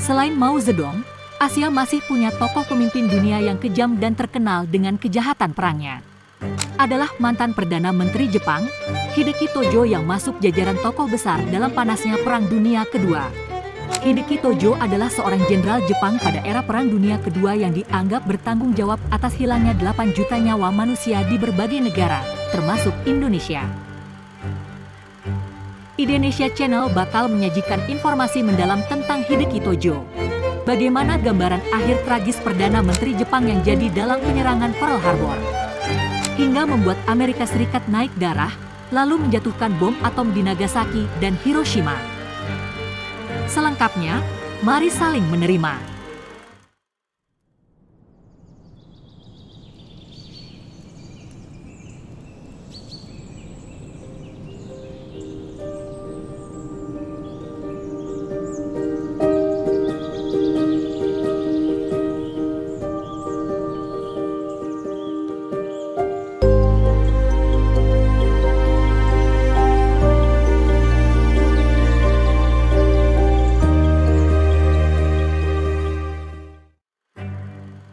Selain Mao Zedong, Asia masih punya tokoh pemimpin dunia yang kejam dan terkenal dengan kejahatan perangnya. Adalah mantan Perdana Menteri Jepang, Hideki Tojo yang masuk jajaran tokoh besar dalam panasnya Perang Dunia Kedua. Hideki Tojo adalah seorang jenderal Jepang pada era Perang Dunia Kedua yang dianggap bertanggung jawab atas hilangnya 8 juta nyawa manusia di berbagai negara, termasuk Indonesia. Indonesia Channel bakal menyajikan informasi mendalam tentang Hideki Tojo. Bagaimana gambaran akhir tragis Perdana Menteri Jepang yang jadi dalam penyerangan Pearl Harbor, hingga membuat Amerika Serikat naik darah, lalu menjatuhkan bom atom di Nagasaki dan Hiroshima. Selengkapnya, mari saling menerima.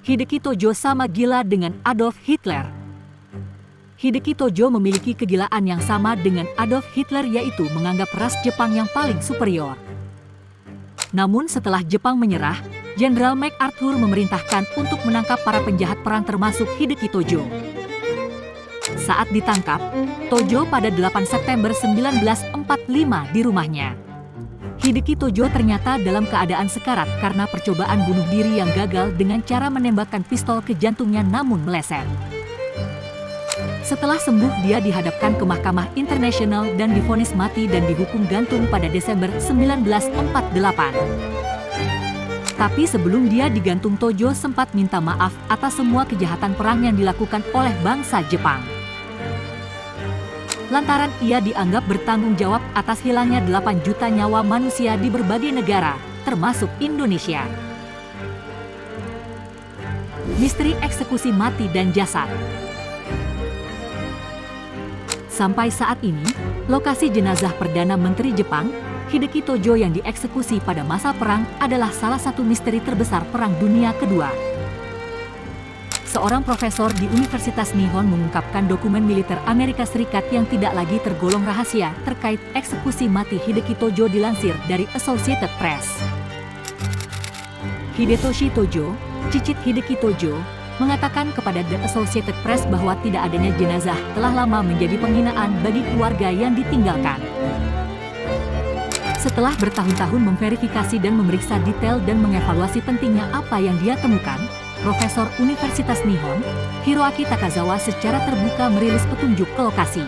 Hideki Tojo sama gila dengan Adolf Hitler. Hideki Tojo memiliki kegilaan yang sama dengan Adolf Hitler, yaitu menganggap ras Jepang yang paling superior. Namun setelah Jepang menyerah, Jenderal MacArthur memerintahkan untuk menangkap para penjahat perang termasuk Hideki Tojo. Saat ditangkap, Tojo pada 8 September 1945 di rumahnya. Hideki Tojo ternyata dalam keadaan sekarat karena percobaan bunuh diri yang gagal dengan cara menembakkan pistol ke jantungnya namun meleset. Setelah sembuh, dia dihadapkan ke Mahkamah Internasional dan divonis mati dan dihukum gantung pada Desember 1948. Tapi sebelum dia digantung, Tojo sempat minta maaf atas semua kejahatan perang yang dilakukan oleh bangsa Jepang. Lantaran ia dianggap bertanggung jawab atas hilangnya 8 juta nyawa manusia di berbagai negara, termasuk Indonesia. Misteri eksekusi mati dan jasad. Sampai saat ini, lokasi jenazah Perdana Menteri Jepang, Hideki Tojo yang dieksekusi pada masa perang adalah salah satu misteri terbesar Perang Dunia Kedua. Seorang profesor di Universitas Nihon mengungkapkan dokumen militer Amerika Serikat yang tidak lagi tergolong rahasia terkait eksekusi mati Hideki Tojo, dilansir dari Associated Press. Hidetoshi Tojo, cicit Hideki Tojo, mengatakan kepada The Associated Press bahwa tidak adanya jenazah telah lama menjadi penghinaan bagi keluarga yang ditinggalkan. Setelah bertahun-tahun memverifikasi dan memeriksa detail dan mengevaluasi pentingnya apa yang dia temukan, Profesor Universitas Nihon, Hiroaki Takazawa secara terbuka merilis petunjuk ke lokasi.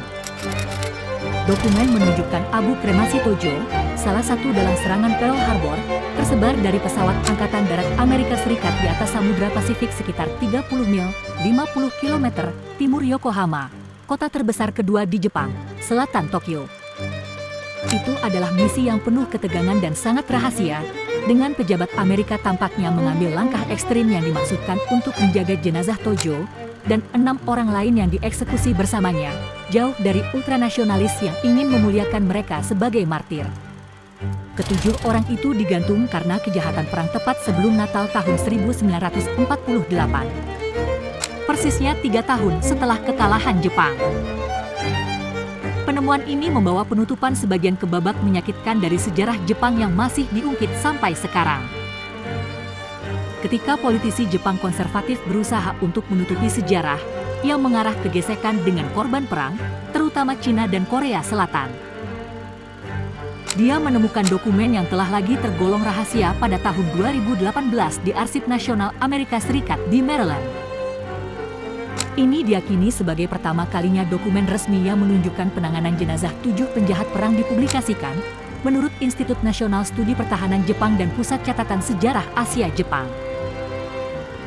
Dokumen menunjukkan abu kremasi Tojo, salah satu dalam serangan Pearl Harbor, tersebar dari pesawat Angkatan Darat Amerika Serikat di atas Samudra Pasifik sekitar 30 mil, 50 km, timur Yokohama, kota terbesar kedua di Jepang, selatan Tokyo. Itu adalah misi yang penuh ketegangan dan sangat rahasia, dengan pejabat Amerika tampaknya mengambil langkah ekstrim yang dimaksudkan untuk menjaga jenazah Tojo dan 6 orang lain yang dieksekusi bersamanya, jauh dari ultranasionalis yang ingin memuliakan mereka sebagai martir. Ketujuh orang itu digantung karena kejahatan perang tepat sebelum Natal tahun 1948. Persisnya 3 tahun setelah kekalahan Jepang. Penemuan ini membawa penutupan sebagian kebabak menyakitkan dari sejarah Jepang yang masih diungkit sampai sekarang. Ketika politisi Jepang konservatif berusaha untuk menutupi sejarah yang mengarah ke gesekan dengan korban perang, terutama Cina dan Korea Selatan. Dia menemukan dokumen yang telah lagi tergolong rahasia pada tahun 2018 di Arsip Nasional Amerika Serikat di Maryland. Ini diyakini sebagai pertama kalinya dokumen resmi yang menunjukkan penanganan jenazah 7 penjahat perang dipublikasikan, menurut Institut Nasional Studi Pertahanan Jepang dan Pusat Catatan Sejarah Asia Jepang.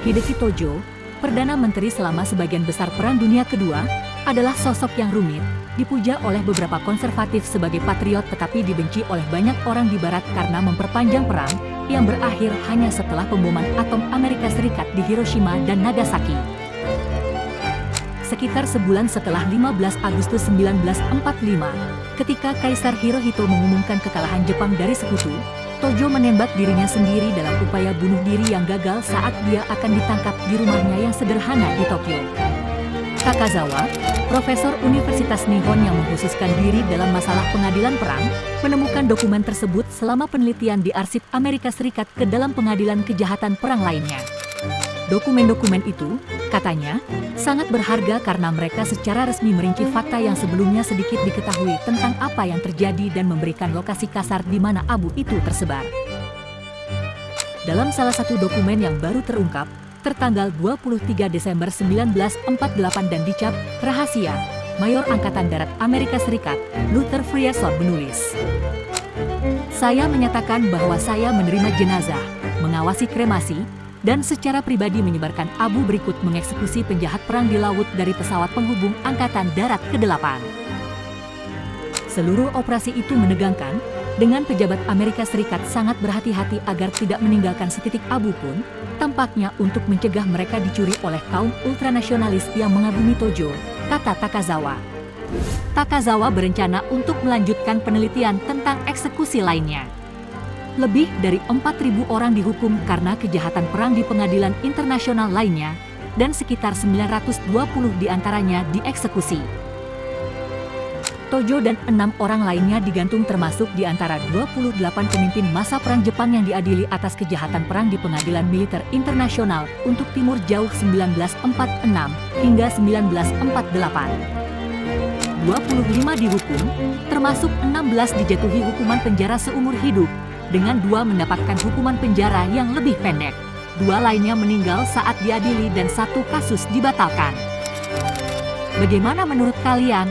Hideki Tojo, Perdana Menteri selama sebagian besar Perang Dunia Kedua, adalah sosok yang rumit, dipuja oleh beberapa konservatif sebagai patriot tetapi dibenci oleh banyak orang di Barat karena memperpanjang perang, yang berakhir hanya setelah pemboman atom Amerika Serikat di Hiroshima dan Nagasaki. Sekitar sebulan setelah 15 Agustus 1945, ketika Kaisar Hirohito mengumumkan kekalahan Jepang dari Sekutu, Tojo menembak dirinya sendiri dalam upaya bunuh diri yang gagal saat dia akan ditangkap di rumahnya yang sederhana di Tokyo. Takazawa, profesor Universitas Nihon yang mengkhususkan diri dalam masalah pengadilan perang, menemukan dokumen tersebut selama penelitian di arsip Amerika Serikat ke dalam pengadilan kejahatan perang lainnya. Dokumen-dokumen itu, katanya, sangat berharga karena mereka secara resmi merinci fakta yang sebelumnya sedikit diketahui tentang apa yang terjadi dan memberikan lokasi kasar di mana abu itu tersebar. Dalam salah satu dokumen yang baru terungkap, tertanggal 23 Desember 1948 dan dicap rahasia, Mayor Angkatan Darat Amerika Serikat, Luther Frierson menulis, "Saya menyatakan bahwa saya menerima jenazah, mengawasi kremasi, dan secara pribadi menyebarkan abu berikut mengeksekusi penjahat perang di laut dari pesawat penghubung Angkatan Darat ke-8. Seluruh operasi itu menegangkan, dengan pejabat Amerika Serikat sangat berhati-hati agar tidak meninggalkan setitik abu pun, tampaknya untuk mencegah mereka dicuri oleh kaum ultranasionalis yang mengagumi Tojo," kata Takazawa. Takazawa berencana untuk melanjutkan penelitian tentang eksekusi lainnya. Lebih dari 4.000 orang dihukum karena kejahatan perang di pengadilan internasional lainnya, dan sekitar 920 diantaranya dieksekusi. Tojo dan 6 orang lainnya digantung termasuk di antara 28 pemimpin masa perang Jepang yang diadili atas kejahatan perang di pengadilan militer internasional untuk Timur Jauh 1946 hingga 1948. 25 dihukum, termasuk 16 dijatuhi hukuman penjara seumur hidup, dengan 2 mendapatkan hukuman penjara yang lebih pendek. 2 lainnya meninggal saat diadili dan 1 kasus dibatalkan. Bagaimana menurut kalian?